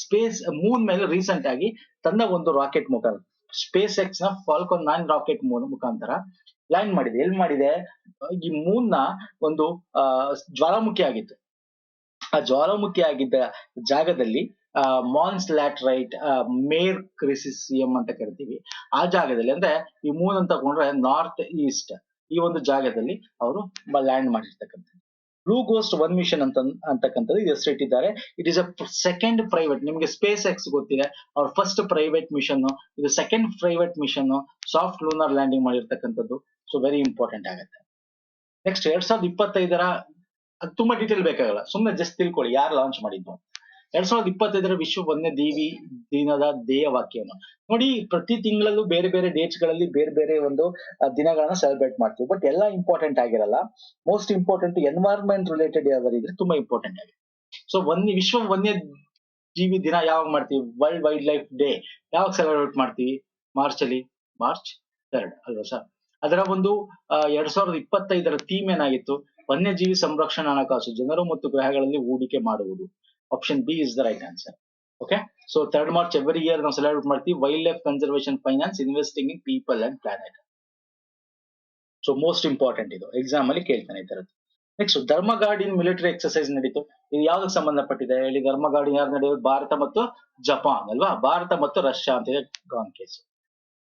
space moon ಮೇಲೆ ರೀಸೆಂಟ್ ಆಗಿ ತನ್ನ ಒಂದು ರಾಕೆಟ್ ಮುಖಾಂತರ, ಸ್ಪೇಸ್ ಎಕ್ಸ್ ನ ಫಾಲ್ಕಾನ್ 9 ರಾಕೆಟ್ ಮುಖಾಂತರ ಲ್ಯಾಂಡ್ ಮಾಡಿದೆ. ಎಲ್ಲಿ ಮಾಡಿದೆ? ಈ ಮೂನ್ ನ ಒಂದು ಜ್ವಾಲಾಮುಖಿ ಆಗಿತ್ತು. ಆ ಜ್ವಾಲಾಮುಖಿ ಆಗಿದ್ದ ಜಾಗದಲ್ಲಿ ಮಾನ್ಸ್ ಲ್ಯಾಟ್ರೈಟ್, ಮೇರ್ ಕ್ರಿಸಿಸಿಯಂ ಅಂತ ಕರಿತೀವಿ, ಆ ಜಾಗದಲ್ಲಿ, ಅಂದ್ರೆ ಈ ಮೂನ್ ಅಂತ ತಗೊಂಡ್ರೆ ನಾರ್ತ್ ಈಸ್ಟ್, ಈ ಒಂದು ಜಾಗದಲ್ಲಿ ಅವರು ಲ್ಯಾಂಡ್ ಮಾಡಿರ್ತಕ್ಕಂಥದ್ದು. ಬ್ಲೂ ಗೋಸ್ಟ್ 1 ಮಿಷನ್ ಅಂತಕ್ಕಂಥದ್ದು ಇದು ಹೆಸರು ಇಟ್ಟಿದ್ದಾರೆ. It is a second private, ನಿಮಗೆ ಸ್ಪೇಸ್ ಎಕ್ಸ್ ಗೊತ್ತಿದೆ, ಅವ್ರ ಫಸ್ಟ್ ಪ್ರೈವೇಟ್ ಮಿಷನ್, ಇದು second private mission, soft lunar landing ಮಾಡಿರ್ತಕ್ಕಂಥದ್ದು. ಸೊ ವೆರಿ ಇಂಪಾರ್ಟೆಂಟ್ ಆಗುತ್ತೆ. ನೆಕ್ಸ್ಟ್, 2025ರ ತುಂಬಾ ಡೀಟೇಲ್ ಬೇಕಾಗಲ್ಲ, ಸುಮ್ಮನೆ ಜಸ್ಟ್ ತಿಳ್ಕೊಳ್ಳಿ ಯಾರು ಲಾಂಚ್ ಮಾಡಿದ್ದು. 2025ರ ವಿಶ್ವ ವನ್ಯಜೀವಿ ದಿನದ ಧ್ಯೇಯವಾಕ್ಯವನ್ನು ನೋಡಿ. ಪ್ರತಿ ತಿಂಗಳಲ್ಲೂ ಬೇರೆ ಬೇರೆ ಡೇಟ್ಸ್ ಗಳಲ್ಲಿ ಬೇರೆ ಬೇರೆ ಒಂದು ದಿನಗಳನ್ನ ಸೆಲೆಬ್ರೇಟ್ ಮಾಡ್ತೀವಿ, ಬಟ್ ಎಲ್ಲ ಇಂಪಾರ್ಟೆಂಟ್ ಆಗಿರಲ್ಲ. ಮೋಸ್ಟ್ ಇಂಪಾರ್ಟೆಂಟ್ ಎನ್ವೈರನ್ಮೆಂಟ್ ರಿಲೇಟೆಡ್ ಯಾವ್ದಾರು ಇದ್ರೆ ತುಂಬಾ ಇಂಪಾರ್ಟೆಂಟ್ ಆಗಿದೆ. ಸೊ ವಿಶ್ವ ವನ್ಯ ಜೀವಿ ದಿನ ಯಾವಾಗ ಮಾಡ್ತೀವಿ? ವರ್ಲ್ಡ್ ವೈಲ್ಡ್ ಲೈಫ್ ಡೇ ಯಾವಾಗ ಸೆಲೆಬ್ರೇಟ್ ಮಾಡ್ತೀವಿ? ಮಾರ್ಚ್ 3 ಅಲ್ವಾ ಸರ್? ಅದರ ಒಂದು 2025ರ ಥೀಮ್ ಏನಾಗಿತ್ತು? ವನ್ಯಜೀವಿ ಸಂರಕ್ಷಣಾ ಹಣಕಾಸು, ಜನರು ಮತ್ತು ಗ್ರಹಗಳಲ್ಲಿ ಹೂಡಿಕೆ ಮಾಡುವುದು. Option B is the right answer. Okay, so 3 March every year ನಾವು ಸೆಲೆಬ್ರೇಟ್ ಮಾಡ್ತೀವಿ. Wild life conservation finance, investing in people and planet. So most important, ಇದು ಎಕ್ಸಾಮ್ ಅಲ್ಲಿ ಕೇಳ್ತಾನೆ ಈ ತರದ್ದು. ನೆಕ್ಸ್ಟ್, ಧರ್ಮಗಾರ್ಡ್ ಇನ್ ಮಿಲಿಟರಿ ಎಕ್ಸರ್ಸೈಸ್ ನಡೀತು. ಇದು ಯಾವ್ದಕ್ಕೆ ಸಂಬಂಧಪಟ್ಟಿದೆ ಹೇಳಿ? ಧರ್ಮಗಾರ್ಡ್ ಯಾರು ನಡೆಯೋದು? ಭಾರತ ಮತ್ತು ಜಪಾನ್ ಅಲ್ವಾ? ಭಾರತ ಮತ್ತು ರಷ್ಯಾ ಅಂತ ಇದೆ ಗಾನ್ ಕೇಸ್.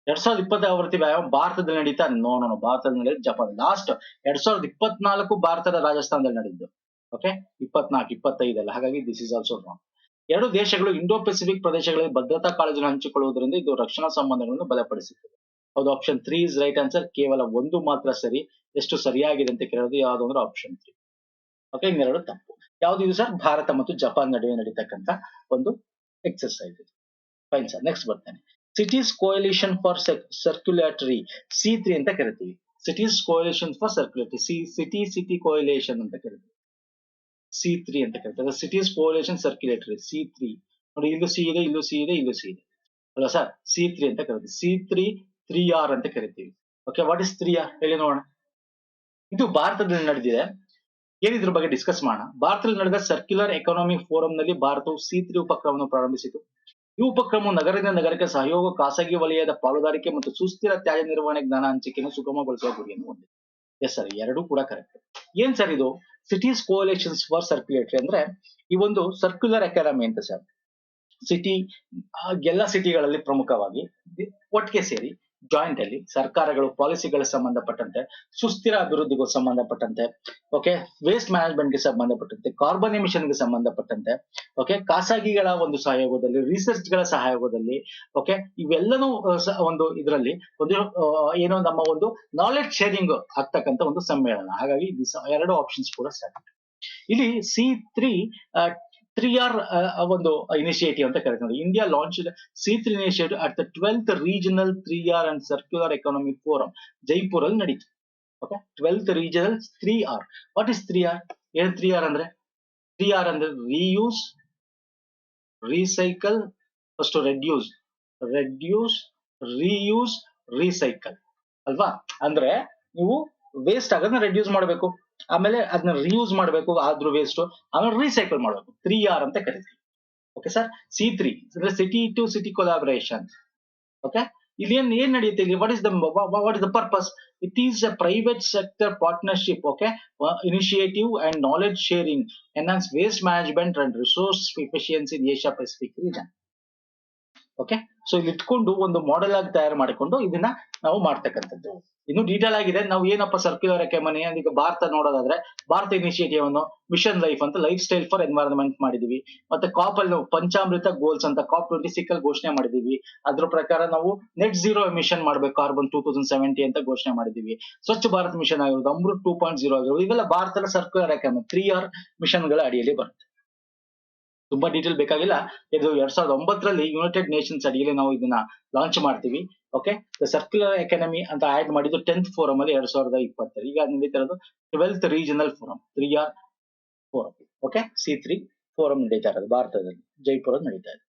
2020 ಆವೃತ್ತಿ ವ್ಯಾಯಾಮ ಭಾರತದಲ್ಲಿ ನಡೀತಾ? ನೋ, ಭಾರತದಲ್ಲಿ ನಡೆಯೋದು ಜಪಾನ್. ಲಾಸ್ಟ್ 2024 ಭಾರತದ ರಾಜಸ್ಥಾನದಲ್ಲಿ ನಡೆದಿದ್ದು. ಓಕೆ, 24, 25 ಅಲ್ಲ, ಹಾಗಾಗಿ ದಿಸ್ ಇಸ್ ಆಲ್ಸೋ ರಾಂಗ್. ಎರಡು ದೇಶಗಳು ಇಂಡೋ ಪೆಸಿಫಿಕ್ ಪ್ರದೇಶಗಳಲ್ಲಿ ಭದ್ರತಾ ಕಾಳಜಿಯನ್ನು ಹಂಚಿಕೊಳ್ಳುವುದರಿಂದ ಇದು ರಕ್ಷಣಾ ಸಂಬಂಧಗಳನ್ನು ಬಲಪಡಿಸುತ್ತದೆ. ಹೌದು, ಆಪ್ಷನ್ 3 ಇಸ್ ರೈಟ್ ಆನ್ಸರ್. ಕೇವಲ ಒಂದು ಮಾತ್ರ ಸರಿ. ಎಷ್ಟು ಸರಿಯಾಗಿದೆ ಅಂತ ಕೇಳೋದು ಯಾವ್ದು ಅಂದ್ರೆ ಆಪ್ಷನ್ 3. ಓಕೆ, ಇನ್ನೆರಡು ತಪ್ಪು. ಯಾವ್ದು ಇದು ಸರ್? ಭಾರತ ಮತ್ತು ಜಪಾನ್ ನಡುವೆ ನಡೀತಕ್ಕಂಥ ಒಂದು ಎಕ್ಸರ್ಸೈಸ್ ಇದು. ಫೈನ್ ಸರ್, ನೆಕ್ಸ್ಟ್ ಬರ್ತೇನೆ. Cities coalition for circulatory, C3 ಅಂತ ಕರಿತೀವಿ. Cities coalition for circulatory, city coalition ಅಂತ ಕರಿತೀವಿ. C3 ಅಂತ ಕರಿತಾರೆ. Cities coalition circulatory, C3. ನೋಡಿ, ಇಲ್ಲೂ ಸಿ ಇದೆ, ಇಲ್ಲೂ ಸಿ ಇದೆ, ಇಲ್ಲೂ ಸಿ ಇದೆ ಅಲ್ಲ ಸರ್? C3 ಅಂತ ಕರಿತೀವಿ. C3 3R ಅಂತ ಕರಿತೀವಿ. ಓಕೆ, ವಾಟ್ ಇಸ್ 3R ಹೇಳಿ ನೋಡೋಣ. ಇದು ಭಾರತದಲ್ಲಿ ನಡೆದಿದೆ. ಏನಿದ್ರ ಬಗ್ಗೆ ಡಿಸ್ಕಸ್ ಮಾಡೋಣ. ಭಾರತದಲ್ಲಿ ನಡೆದ ಸರ್ಕ್ಯುಲರ್ ಎಕಾನಮಿಕ್ ಫೋರಂ ನಲ್ಲಿ ಭಾರತವು C3 ಉಪಕ್ರಮವನ್ನು ಪ್ರಾರಂಭಿಸಿತು. ಈ ಉಪಕ್ರಮವು ನಗರದಿಂದ ನಗರಕ್ಕೆ ಸಹಯೋಗ, ಖಾಸಗಿ ವಲಯದ ಪಾಲುದಾರಿಕೆ ಮತ್ತು ಸುಸ್ಥಿರ ತ್ಯಾಜ್ಯ ನಿರ್ವಹಣೆ, ಜ್ಞಾನ ಹಂಚಿಕೆಯನ್ನು ಸುಗಮಗೊಳಿಸುವ ಗುರಿಯನ್ನು ಹೊಂದಿದೆ. ಎಸ್ ಸರ್, ಎರಡೂ ಕೂಡ ಕರೆಕ್ಟ್. ಏನ್ ಸರ್ ಇದು? ಸಿಟೀಸ್ ಕೋಯಲೇಷನ್ಸ್ ಫಾರ್ ಸರ್ಕ್ಯುಲೇಟರಿ ಅಂದ್ರೆ ಈ ಒಂದು ಸರ್ಕ್ಯುಲರ್ ಎಕಾನಮಿ ಅಂತ ಸರ್. ಸಿಟಿ, ಎಲ್ಲ ಸಿಟಿಗಳಲ್ಲಿ ಪ್ರಮುಖವಾಗಿ ಒಟ್ಟಿಗೆ ಸೇರಿ ಜಾಯಿಂಟ್ ಅಲ್ಲಿ ಸರ್ಕಾರಗಳು ಪಾಲಿಸಿಗಳಿಗೆ ಸಂಬಂಧಪಟ್ಟಂತೆ, ಸುಸ್ಥಿರ ಅಭಿವೃದ್ಧಿಗೂ ಸಂಬಂಧಪಟ್ಟಂತೆ, ಓಕೆ, ವೇಸ್ಟ್ ಮ್ಯಾನೇಜ್ಮೆಂಟ್ ಗೆ ಸಂಬಂಧಪಟ್ಟಂತೆ, ಕಾರ್ಬನ್ ಎಮಿಷನ್ ಗೆ ಸಂಬಂಧಪಟ್ಟಂತೆ, ಓಕೆ, ಖಾಸಗಿಗಳ ಒಂದು ಸಹಯೋಗದಲ್ಲಿ, ರಿಸರ್ಚ್ ಗಳ ಸಹಯೋಗದಲ್ಲಿ, ಓಕೆ, ಇವೆಲ್ಲನೂ ಒಂದು ಇದರಲ್ಲಿ ಒಂದು ಏನೋ ನಮ್ಮ ಒಂದು ನಾಲೆಡ್ಜ್ ಶೇರಿಂಗ್ ಆಗ್ತಕ್ಕಂಥ ಒಂದು ಸಮ್ಮೇಳನ. ಹಾಗಾಗಿ ಎರಡು ಆಪ್ಷನ್ಸ್ ಕೂಡ ಸರಿ. ಇಲ್ಲಿ C3 ಒಂದು ಇನಿಷಿಯೇಟಿವ್ ಅಂತ ಕರೀತಾರೆ. India launch C3 initiative at the 12th regional 3R and circular economy forum Jaipur ಅಲ್ಲಿ ನಡೀತು. Okay, 12th regional 3R. What is 3R? ಏನ್ 3R ಅಂದ್ರೆ? 3R ಅಂದ್ರೆ reuse, recycle, first reduce, reuse, recycle ಅಲ್ವಾ? ಅಂದ್ರೆ ನೀವು ವೇಸ್ಟ್ ಆಗೋದನ್ನ ರೆಡ್ಯೂಸ್ ಮಾಡಬೇಕು, ಆಮೇಲೆ ಅದನ್ನ ರಿಯೂಸ್ ಮಾಡಬೇಕು ಆದ್ರೂ ವೇಸ್ಟ್, ಆಮೇಲೆ ರೀಸೈಕಲ್ ಮಾಡಬೇಕು. 3R ಅಂತ ಕರಿತೀವಿ. Okay sir. C3 ಅಂದ್ರೆ city to city collaboration. Okay, ಇಲ್ಲಿ ಏನ್ ನಡೆಯುತ್ತೆ ಇಲ್ಲಿ? What is the purpose? It is a private sector partnership, okay, initiative and knowledge sharing, enhance waste management and resource efficiency in Asia Pacific region. Okay, so ಇಲ್ಲಿ ಇಟ್ಕೊಂಡು ಒಂದು model ಆಗಿ ತಯಾರು ಮಾಡಿಕೊಂಡು ಇದನ್ನ ನಾವು ಮಾಡ್ತಕ್ಕಂಥದ್ದು. ಇನ್ನು ಡೀಟೇಲ್ ಆಗಿದೆ. ನಾವು ಏನಪ್ಪ ಸರ್ಕ್ಯುಲರ್ ಎಕಾನಮಿ ಈಗ ಭಾರತ ನೋಡೋದಾದ್ರೆ, ಭಾರತ ಇನಿಷಿಯೇಟಿವ್ ಅನ್ನು ಮಿಷನ್ ಲೈಫ್ ಅಂತ ಲೈಫ್ ಸ್ಟೈಲ್ ಫಾರ್ ಎನ್ವೈರನ್ಮೆಂಟ್ ಮಾಡಿದೀವಿ. ಮತ್ತೆ ಕಾಪ್ ಅಲ್ಲಿ ನಾವು ಪಂಚಾಮೃತ ಗೋಲ್ಸ್ ಅಂತ COP26 ಅಲ್ಲಿ ಘೋಷಣೆ ಮಾಡಿದೀವಿ. ಅದ್ರ ಪ್ರಕಾರ ನಾವು ನೆಟ್ ಝೀರೋ ಎಮಿಷನ್ ಮಾಡ್ಬೇಕು ಕಾರ್ಬನ್ 2070 ಅಂತ ಘೋಷಣೆ ಮಾಡಿದೀವಿ. ಸ್ವಚ್ಛ ಭಾರತ್ ಮಿಷನ್ ಆಗಿರೋದು, ಅಮೃತ್ 2.0 ಆಗಿರೋದು, ಇವೆಲ್ಲ ಭಾರತದ ಸರ್ಕ್ಯುಲರ್ ಎಕಾನಮಿ 3R ಮಿಷನ್ ಗಳ ಅಡಿಯಲ್ಲಿ ಬರುತ್ತೆ. ತುಂಬಾ ಡೀಟೇಲ್ ಬೇಕಾಗಿಲ್ಲ. ಇದು 2009ರಲ್ಲಿ ಯುನೈಟೆಡ್ ನೇಷನ್ಸ್ ಅಡಿಯಲ್ಲಿ ನಾವು ಇದನ್ನ ಲಾಂಚ್ ಮಾಡ್ತೀವಿ. ಓಕೆ, ಸರ್ಕ್ಯುಲರ್ ಎಕಾನಮಿ ಅಂತ ಆಡ್ ಮಾಡಿದ್ದು 10th ಫೋರಂ ಅಲ್ಲಿ 2020. ಈಗ ನಡೀತಿರೋದು 12th regional forum 3R forum. Okay, C3 forum ನಡೀತಾ ಇರೋದು ಭಾರತದಲ್ಲಿ, ಜೈಪುರ ನಡೀತಾ ಇದೆ.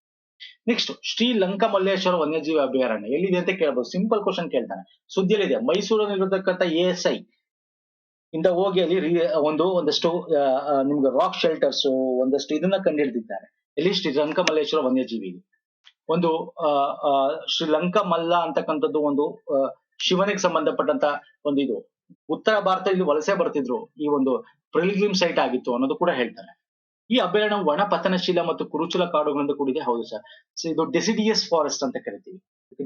ನೆಕ್ಸ್ಟ್, ಶ್ರೀಲಂಕಾ ಮಲ್ಲೇಶ್ವರ ವನ್ಯಜೀವಿ ಅಭಯಾರಣ್ಯ ಎಲ್ಲಿದೆ ಅಂತ ಕೇಳಬಹುದು. ಸಿಂಪಲ್ ಕ್ವಶನ್ ಕೇಳ್ತಾನೆ. ಸುದ್ದಿಯಲ್ಲಿದೆ. ಮೈಸೂರಿನಲ್ಲಿರತಕ್ಕಂಥ ASI ಇಂದ ಹೋಗಿ ಅಲ್ಲಿ ಒಂದಷ್ಟು ನಿಮ್ಗೆ ರಾಕ್ ಶೆಲ್ಟರ್ಸ್, ಒಂದಷ್ಟು ಇದನ್ನ ಕಂಡುಹಿಡಿದಿದ್ದಾರೆ. ಎಲ್ಲಿ? ಶ್ರೀಲಂಕಾ ಮಲ್ಲೇಶ್ವರ ವನ್ಯಜೀವಿ. ಒಂದು ಶ್ರೀಲಂಕಾ ಮಲ್ಲ ಅಂತಕ್ಕಂಥದ್ದು ಒಂದು ಶಿವನಿಗೆ ಸಂಬಂಧಪಟ್ಟಂತ ಒಂದು ಇದು ಉತ್ತರ ಭಾರತದಲ್ಲಿ ವಲಸೆ ಬರ್ತಿದ್ರು, ಈ ಒಂದು ಪ್ರಿಲ್ಗ್ರಿಮ್ ಸೈಟ್ ಆಗಿತ್ತು ಅನ್ನೋದು ಕೂಡ ಹೇಳ್ತಾರೆ. ಈ ಅಭಯಾರಣ್ಯ ಒಣ ಪತನಶೀಲ ಮತ್ತು ಕುರುಚಲ ಕಾಡುಗಳಿಂದ ಕೂಡಿದೆ. ಹೌದು ಸರ್. ಇದು ಡೆಸಿಡಿಯಸ್ ಫಾರೆಸ್ಟ್ ಅಂತ ಕರಿತೀವಿ.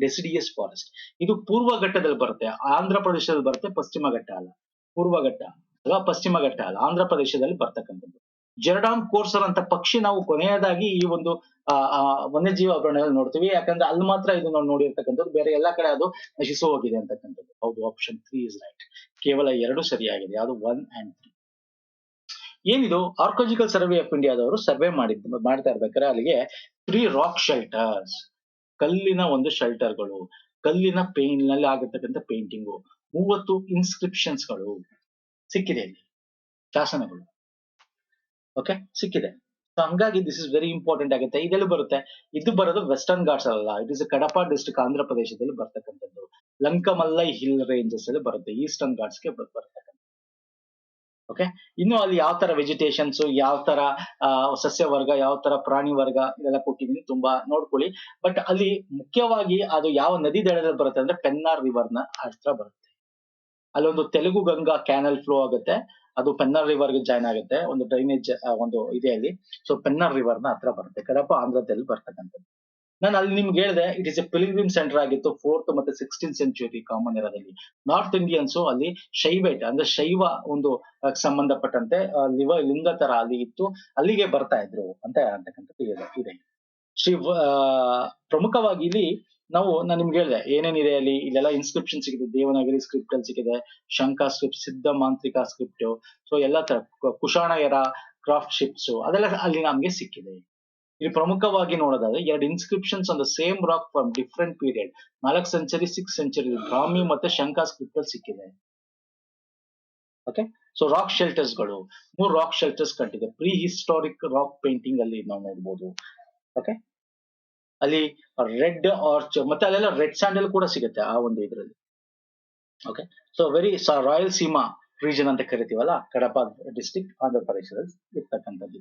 ಡೆಸಿಡಿಯಸ್ ಫಾರೆಸ್ಟ್ ಇದು ಪೂರ್ವ ಘಟ್ಟದಲ್ಲಿ ಬರುತ್ತೆ, ಆಂಧ್ರ ಪ್ರದೇಶದಲ್ಲಿ ಬರುತ್ತೆ. ಪಶ್ಚಿಮ ಘಟ್ಟ ಅಲ್ಲ, ಪೂರ್ವ ಘಟ್ಟ ಅಥವಾ ಪಶ್ಚಿಮ ಘಟ್ಟ ಅಲ್ಲ, ಆಂಧ್ರ ಪ್ರದೇಶದಲ್ಲಿ ಬರ್ತಕ್ಕಂಥದ್ದು. ಜೆರಡಾನ್ ಕೋರ್ಸರ್ ಅಂತ ಪಕ್ಷಿ ನಾವು ಕೊನೆಯದಾಗಿ ಈ ಒಂದು ವನ್ಯಜೀವಿ ಅಭಯಾರಣ್ಯದಲ್ಲಿ ನೋಡ್ತೀವಿ. ಯಾಕಂದ್ರೆ ಅಲ್ಲಿ ಮಾತ್ರ ಇದು ನಾವು ನೋಡಿರ್ತಕ್ಕಂಥದ್ದು, ಬೇರೆ ಎಲ್ಲಾ ಕಡೆ ಅದು ನಶಿಸು ಹೋಗಿದೆ ಅಂತಕ್ಕಂಥದ್ದು. ಹೌದು, ಆಪ್ಷನ್ 3 ಇಸ್ ರೈಟ್. ಕೇವಲ 2 ಸರಿಯಾಗಿದೆ. ಯಾವುದು? 1 and 3. ಏನಿದು? ಆರ್ಕೋಲಾಜಿಕಲ್ ಸರ್ವೆ ಆಫ್ ಇಂಡಿಯಾದವರು ಸರ್ವೆ ಮಾಡ್ತಾ ಇರ್ಬೇಕಾದ್ರೆ ಅಲ್ಲಿಗೆ 3 ರಾಕ್ ಶೆಲ್ಟರ್ಸ್, ಕಲ್ಲಿನ ಒಂದು ಶೆಲ್ಟರ್ಗಳು, ಕಲ್ಲಿನ ನಲ್ಲಿ ಆಗಿರ್ತಕ್ಕಂಥ ಪೇಂಟಿಂಗು, 30 ಇನ್ಸ್ಕ್ರಿಪ್ಷನ್ಸ್ ಗಳು ಸಿಕ್ಕಿದೆ ಇಲ್ಲಿ, ಶಾಸನಗಳು. ಓಕೆ, ಸಿಕ್ಕಿದೆ. ಸೊ ಹಂಗಾಗಿ ದಿಸ್ ಇಸ್ ವೆರಿ ಇಂಪಾರ್ಟೆಂಟ್ ಆಗುತ್ತೆ. ಇದೆಲ್ಲ ಬರುತ್ತೆ. ಇದು ಬರೋದು ವೆಸ್ಟರ್ನ್ ಘಾಟ್ಸ್ ಅಲ್ಲ, it is Kadapa district, Andhra ಪ್ರದೇಶದಲ್ಲಿ ಬರ್ತಕ್ಕಂಥದ್ದು. ಲಂಕಮಲ್ಲೈ ಹಿಲ್ ರೇಂಜಸ್ ಅಲ್ಲಿ ಬರುತ್ತೆ, ಈಸ್ಟರ್ನ್ ಘಾಟ್ಸ್ಗೆ ಬರ್ತಕ್ಕಂಥ. ಓಕೆ, ಇನ್ನು ಅಲ್ಲಿ ಯಾವ ತರ ವೆಜಿಟೇಷನ್ಸ್, ಯಾವ ತರ ಸಸ್ಯ ವರ್ಗ, ಯಾವ ತರ ಪ್ರಾಣಿ ವರ್ಗ ಇದೆಲ್ಲ ಕೊಟ್ಟಿದ್ದೀನಿ, ತುಂಬಾ ನೋಡ್ಕೊಳ್ಳಿ. ಬಟ್ ಅಲ್ಲಿ ಮುಖ್ಯವಾಗಿ ಅದು ಯಾವ ನದಿ ದಡದಲ್ಲಿ ಬರುತ್ತೆ ಅಂದ್ರೆ ಪೆನ್ನಾರ್ ರಿವರ್ ನ ಹತ್ರ ಬರುತ್ತೆ. ಅಲ್ಲೊಂದು ತೆಲುಗು ಗಂಗಾ ಕ್ಯಾನಲ್ ಫ್ಲೋ ಆಗುತ್ತೆ, ಅದು ಪೆನ್ನಾರ್ ರಿವರ್ ಗೆ ಜಾಯ್ನ್ ಆಗುತ್ತೆ. ಒಂದು ಡ್ರೈನೇಜ್ ಒಂದು ಇದೆ ಅಲ್ಲಿ. ಸೊ ಪೆನ್ನಾರ್ ರಿವರ್ ನ ಹತ್ರ ಬರುತ್ತೆ, ಕಡಪ ಆಂಧ್ರದಲ್ಲಿ ಬರ್ತಕ್ಕಂಥದ್ದು. ನಾನು ಅಲ್ಲಿ ನಿಮ್ಗೆ ಹೇಳಿದೆ, it is a pilgrim centre ಆಗಿತ್ತು 4th ಮತ್ತು 16th ಸೆಂಚುರಿ ಕಾಮನ್ ಇರೋದಲ್ಲಿ. ನಾರ್ತ್ ಇಂಡಿಯನ್ಸ್ ಅಲ್ಲಿ ಶೈವೇಟ್ ಅಂದ್ರೆ ಶೈವ ಒಂದು ಸಂಬಂಧಪಟ್ಟಂತೆ ಲಿಂಗ ತರ ಅಲ್ಲಿ ಇತ್ತು, ಅಲ್ಲಿಗೆ ಬರ್ತಾ ಇದ್ರು ಅಂತ ಅಂತಕ್ಕಂಥದ್ದು ಇದೆ. ಪ್ರಮುಖವಾಗಿ ಇಲ್ಲಿ ನಾನು ನಿಮ್ಗೆ ಹೇಳಿದೆ ಏನೇನಿದೆ ಅಲ್ಲಿ. ಇಲ್ಲೆಲ್ಲ ಇನ್ಸ್ಕ್ರಿಪ್ಷನ್ ಸಿಗಿದೆ, ದೇವನಾಗರಿ ಸ್ಕ್ರಿಪ್ಟ್ ಅಲ್ಲಿ ಸಿಕ್ಕಿದೆ, ಶಂಕಾ ಸ್ಕ್ರಿಪ್ಟ್, ಸಿದ್ಧ ಮಾಂತ್ರಿಕಾ ಸ್ಕ್ರಿಪ್ಟ್, ಸೊ ಎಲ್ಲಾ ತರ ಕುಶಾಣಯರ ಕ್ರಾಫ್ಟ್ ಶಿಪ್ಸ್ ಅದೆಲ್ಲ ಅಲ್ಲಿ ನಮ್ಗೆ ಸಿಕ್ಕಿದೆ. ಇಲ್ಲಿ ಪ್ರಮುಖವಾಗಿ ನೋಡೋದಾದ್ರೆ 2 inscriptions on the same rock from different period, 4th century 6th century Brahmi ಮತ್ತೆ ಶಂಕಾ ಸ್ಕ್ರಿಪ್ಟ್ ಅಲ್ಲಿ ಸಿಕ್ಕಿದೆ. ಓಕೆ, ಸೊ ರಾಕ್ ಶೆಲ್ಟರ್ಸ್ ಗಳು 3 ರಾಕ್ ಶೆಲ್ಟರ್ಸ್ ಕಂಡಿದೆ. ಪ್ರೀ ಹಿಸ್ಟಾರಿಕ್ ರಾಕ್ ಪೇಂಟಿಂಗ್ ಅಲ್ಲಿ ನಾವು ನೋಡ್ಬೋದು. ಓಕೆ, ಅಲ್ಲಿ ರೆಡ್ ಆರ್ಚ್ ಮತ್ತೆ ಅಲ್ಲೆಲ್ಲ ರೆಡ್ ಸ್ಯಾಂಡಲ್ ಕೂಡ ಸಿಗುತ್ತೆ ಆ ಒಂದು ಇದರಲ್ಲಿ. Okay, so royal Seema region ಅಂತ ಕರಿತೀವಲ್ಲ, ಕಡಪ ಡಿಸ್ಟ್ರಿಕ್ಟ್ ಆಂಧ್ರ ಪ್ರದೇಶದಲ್ಲಿ ಇರ್ತಕ್ಕಂಥದ್ದು.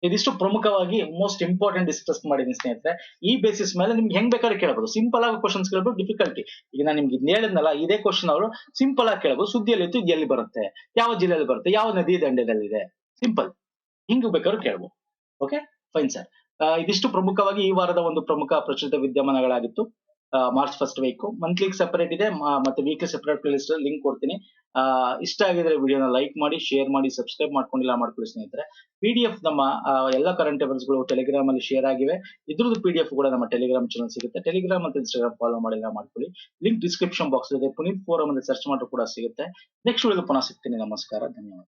ಇದಿಷ್ಟು ಪ್ರಮುಖವಾಗಿ ಮೋಸ್ಟ್ ಇಂಪಾರ್ಟೆಂಟ್ ಡಿಸ್ಕಸ್ ಮಾಡಿದೀನಿ ಸ್ನೇಹಿತರೆ. ಈ ಬೇಸಿಸ್ ಮೇಲೆ ನಿಮ್ಗೆ ಹೆಂಗ್ ಬೇಕಾದ್ರೆ ಕೇಳಬಹುದು. ಸಿಂಪಲ್ ಆಗಿ ಕ್ವಶನ್ಸ್ ಕೇಳಬಹುದು, ಡಿಫಿಕಲ್ಟಿ ಈಗ ನಾನು ನಿಮ್ಗೆ ಹೇಳಿದ್ನಲ್ಲ ಇದೇ ಕ್ವಶನ್ ಅವರು ಸಿಂಪಲ್ ಆಗಿ ಕೇಳಬಹುದು. ಸುದ್ದಿಯಲ್ಲಿ ಇತ್ತು, ಇದು ಎಲ್ಲಿ ಬರುತ್ತೆ, ಯಾವ ಜಿಲ್ಲೆಯಲ್ಲಿ ಬರುತ್ತೆ, ಯಾವ ನದಿ ದಂಡೆದಲ್ಲಿದೆ, ಸಿಂಪಲ್ ಹಿಂಗ್ ಬೇಕಾದ್ರೂ ಕೇಳಬಹುದು. Okay, fine sir. ಇದಿಷ್ಟು ಪ್ರಮುಖವಾಗಿ ಈ ವಾರದ ಒಂದು ಪ್ರಮುಖ ಪ್ರಚಲಿತ ವಿದ್ಯಮಾನಗಳಾಗಿತ್ತು. March first week. ಮಂತ್ಲಿಗೆ ಸೆಪರೇಟ್ ಇದೆ, ಮತ್ತೆ weekly separate playlist link ಕೊಡ್ತೀನಿ. ಇಷ್ಟ ಆಗಿದ್ರೆ ವಿಡಿಯೋನ ಲೈಕ್ ಮಾಡಿ, ಶೇರ್ ಮಾಡಿ, ಸಬ್ಸ್ಕ್ರೈಬ್ ಮಾಡ್ಕೊಂಡಿಲ್ಲ ಮಾಡ್ಕೊಳ್ಳಿ ಸ್ನೇಹಿತರೆ. PDF ನಮ್ಮ ಎಲ್ಲ ಕರೆಂಟ್ ಅಫೇರ್ಸ್ ಗಳು ಟೆಲಿಗ್ರಾಮ್ ಅಲ್ಲಿ ಶೇರ್ ಆಗಿವೆ. ಇದ್ರದ್ದು PDF ಕೂಡ ನಮ್ಮ ಟೆಲಿಗ್ರಾಮ್ ಚಾನಲ್ ಸಿಗುತ್ತೆ. ಟೆಲಿಗ್ರಾಮ್ ಮತ್ತು ಇನ್ಸ್ಟಾಗ್ರಾಮ್ ಫಾಲೋ ಮಾಡಿಲ್ಲ ಮಾಡ್ಕೊಳ್ಳಿ. ಲಿಂಕ್ ಡಿಸ್ಕ್ರಿಪ್ಷನ್ ಬಾಕ್ಸ್ ಇದೆ. ಪುನೀತ್ ಫೋರಂ ಅಂತ ಸರ್ಚ್ ಮಾಡಿದ್ರು ಕೂಡ ಸಿಗುತ್ತೆ. ನೆಕ್ಸ್ಟ್ ವಿಡಿಯೋ ಪುನಃ ಸಿಗ್ತೀನಿ. ನಮಸ್ಕಾರ, ಧನ್ಯವಾದ.